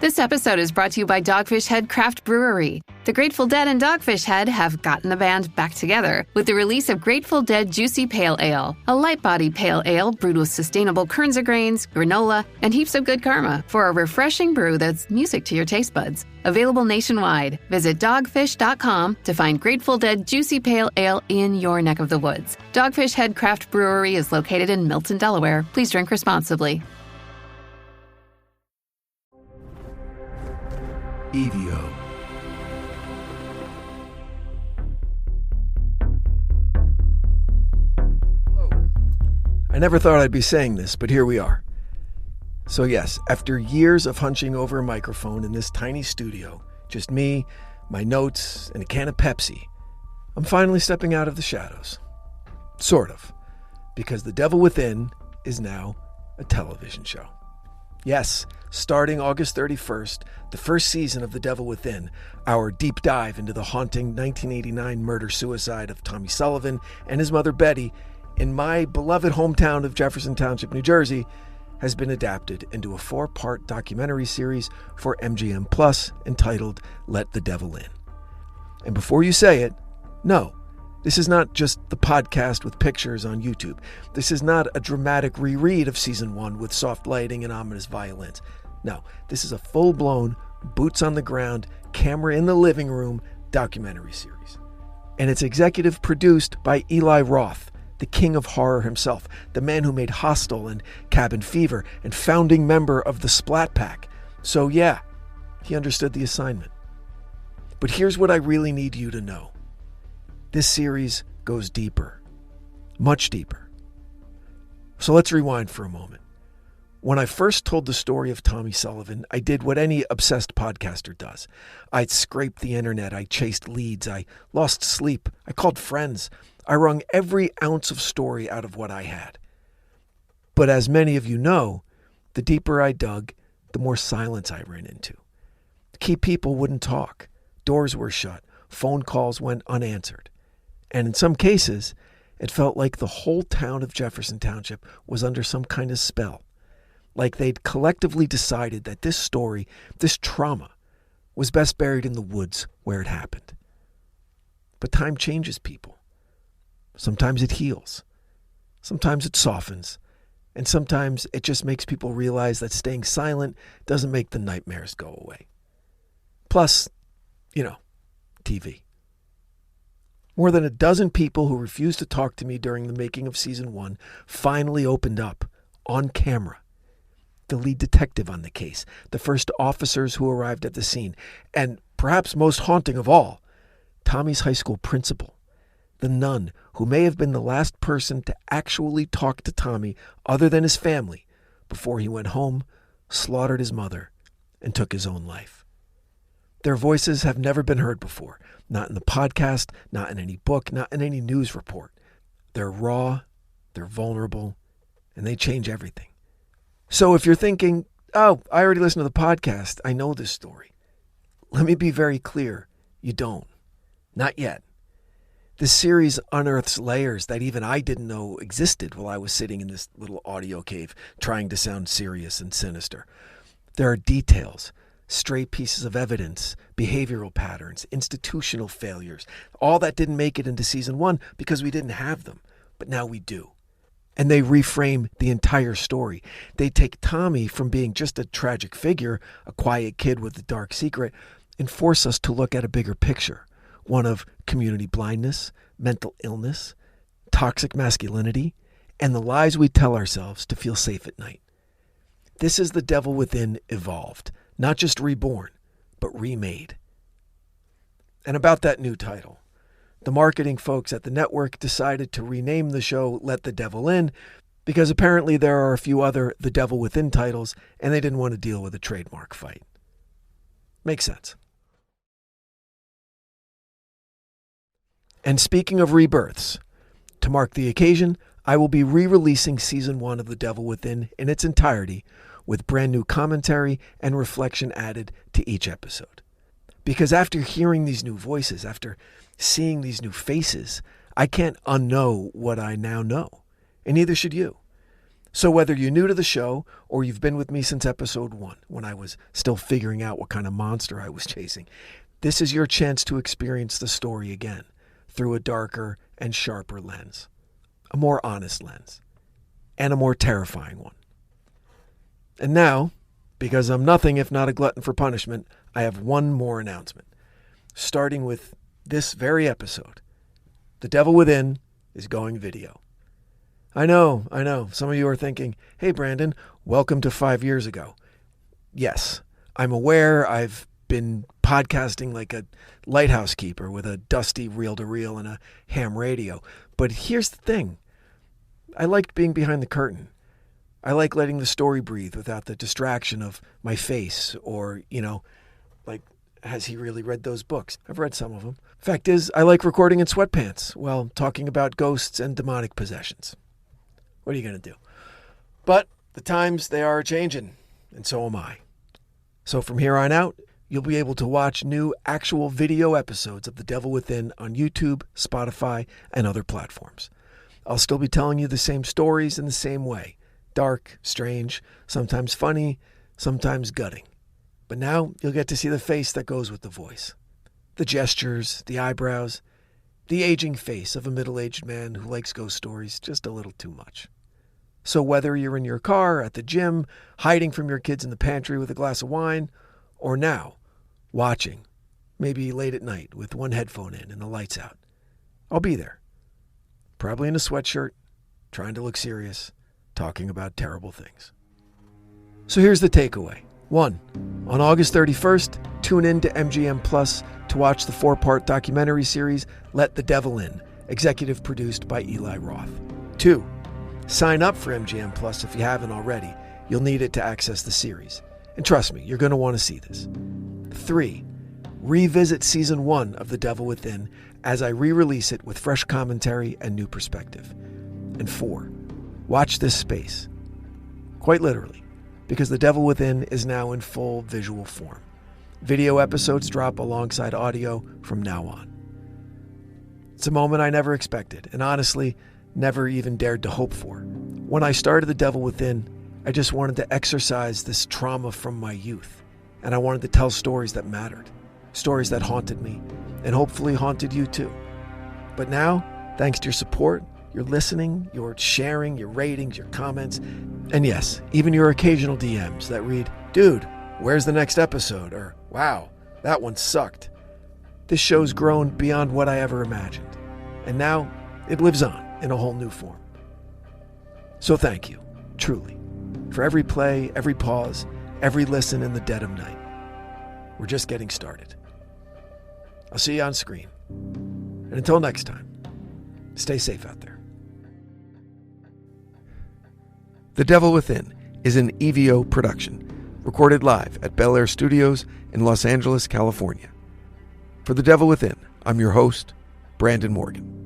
This episode is brought to you by Dogfish Head Craft Brewery. The Grateful Dead and Dogfish Head have gotten the band back together with the release of Grateful Dead Juicy Pale Ale, a light-bodied pale ale brewed with sustainable Kernza grains, granola, and heaps of good karma for a refreshing brew that's music to your taste buds. Available nationwide. Visit dogfish.com to find Grateful Dead Juicy Pale Ale in your neck of the woods. Dogfish Head Craft Brewery is located in Milton, Delaware. Please drink responsibly. EVO. I never thought I'd be saying this, but here we are. So yes, after years of hunching over a microphone in this tiny studio, just me, my notes, and a can of Pepsi, I'm finally stepping out of the shadows. Sort of. Because The Devil Within is now a television show. Yes, starting August 31st, the first season of The Devil Within, our deep dive into the haunting 1989 murder-suicide of Tommy Sullivan and his mother Betty in my beloved hometown of Jefferson Township, New Jersey, has been adapted into a 4-part documentary series for MGM Plus entitled Let the Devil In. And before you say it, no, this is not just the podcast with pictures on YouTube. This is not a dramatic reread of Season 1 with soft lighting and ominous violins. No, this is a full-blown, boots-on-the-ground, camera-in-the-living-room documentary series. And it's executive produced by Eli Roth, the king of horror himself, the man who made Hostel and Cabin Fever and founding member of the Splat Pack. So yeah, he understood the assignment. But here's what I really need you to know. This series goes deeper, much deeper. So let's rewind for a moment. When I first told the story of Tommy Sullivan, I did what any obsessed podcaster does. I'd scraped the internet, I chased leads, I lost sleep, I called friends, I wrung every ounce of story out of what I had. But as many of you know, the deeper I dug, the more silence I ran into. Key people wouldn't talk, doors were shut, phone calls went unanswered. And in some cases, it felt like the whole town of Jefferson Township was under some kind of spell. Like they'd collectively decided that this story, this trauma, was best buried in the woods where it happened. But time changes people. Sometimes it heals. Sometimes it softens. And sometimes it just makes people realize that staying silent doesn't make the nightmares go away. Plus, TV. More than a dozen people who refused to talk to me during the making of Season 1 finally opened up, on camera. The lead detective on the case, the first officers who arrived at the scene, and perhaps most haunting of all, Tommy's high school principal, the nun who may have been the last person to actually talk to Tommy other than his family before he went home, slaughtered his mother, and took his own life. Their voices have never been heard before, not in the podcast, not in any book, not in any news report. They're raw, they're vulnerable, and they change everything. So if you're thinking, oh, I already listened to the podcast, I know this story. Let me be very clear, you don't. Not yet. This series unearths layers that even I didn't know existed while I was sitting in this little audio cave trying to sound serious and sinister. There are details, stray pieces of evidence, behavioral patterns, institutional failures, all that didn't make it into Season 1 because we didn't have them, but now we do. And they reframe the entire story. They take Tommy from being just a tragic figure, a quiet kid with a dark secret, and force us to look at a bigger picture, one of community blindness, mental illness, toxic masculinity, and the lies we tell ourselves to feel safe at night. This is The Devil Within evolved, not just reborn, but remade. And about that new title, the marketing folks at the network decided to rename the show Let the Devil In because apparently there are a few other The Devil Within titles and they didn't want to deal with a trademark fight. Makes sense. And speaking of rebirths, to mark the occasion, I will be re-releasing Season 1 of The Devil Within in its entirety with brand new commentary and reflection added to each episode. Because after hearing these new voices, after seeing these new faces, I can't unknow what I now know, and neither should you. So whether you're new to the show or you've been with me since episode 1, when I was still figuring out what kind of monster I was chasing, this is your chance to experience the story again through a darker and sharper lens, a more honest lens, and a more terrifying one. And now, because I'm nothing if not a glutton for punishment, I have one more announcement. Starting with this very episode, The Devil Within is going video. I know. Some of you are thinking, hey, Branden, welcome to 5 years ago. Yes, I'm aware I've been podcasting like a lighthouse keeper with a dusty reel-to-reel and a ham radio. But here's the thing. I liked being behind the curtain. I like letting the story breathe without the distraction of my face or, like, has he really read those books? I've read some of them. Fact is, I like recording in sweatpants while talking about ghosts and demonic possessions. What are you going to do? But the times, they are changing, and so am I. So from here on out, you'll be able to watch new actual video episodes of The Devil Within on YouTube, Spotify, and other platforms. I'll still be telling you the same stories in the same way. Dark, strange, sometimes funny, sometimes gutting. But now you'll get to see the face that goes with the voice. The gestures, the eyebrows, the aging face of a middle-aged man who likes ghost stories just a little too much. So whether you're in your car, at the gym, hiding from your kids in the pantry with a glass of wine, or now, watching, maybe late at night with one headphone in and the lights out, I'll be there. Probably in a sweatshirt, trying to look serious, talking about terrible things. So here's the takeaway. 1. On August 31st, tune in to MGM Plus to watch the 4-part documentary series, Let the Devil In, executive produced by Eli Roth. 2. Sign up for MGM Plus if you haven't already. You'll need it to access the series. And trust me, you're going to want to see this. 3. Revisit Season 1 of The Devil Within as I re-release it with fresh commentary and new perspective. And 4. Watch this space. Quite literally, because The Devil Within is now in full visual form. Video episodes drop alongside audio from now on. It's a moment I never expected, and honestly, never even dared to hope for. When I started The Devil Within, I just wanted to exorcise this trauma from my youth, and I wanted to tell stories that mattered, stories that haunted me, and hopefully haunted you too. But now, thanks to your support, your listening, your sharing, your ratings, your comments, and yes, even your occasional DMs that read, "Dude, where's the next episode?" or "Wow, that one sucked." This show's grown beyond what I ever imagined, and now it lives on in a whole new form. So thank you, truly, for every play, every pause, every listen in the dead of night. We're just getting started. I'll see you on screen. And until next time, stay safe out there. The Devil Within is an EVO production, recorded live at Bel Air Studios in Los Angeles, California. For The Devil Within, I'm your host, Branden Morgan.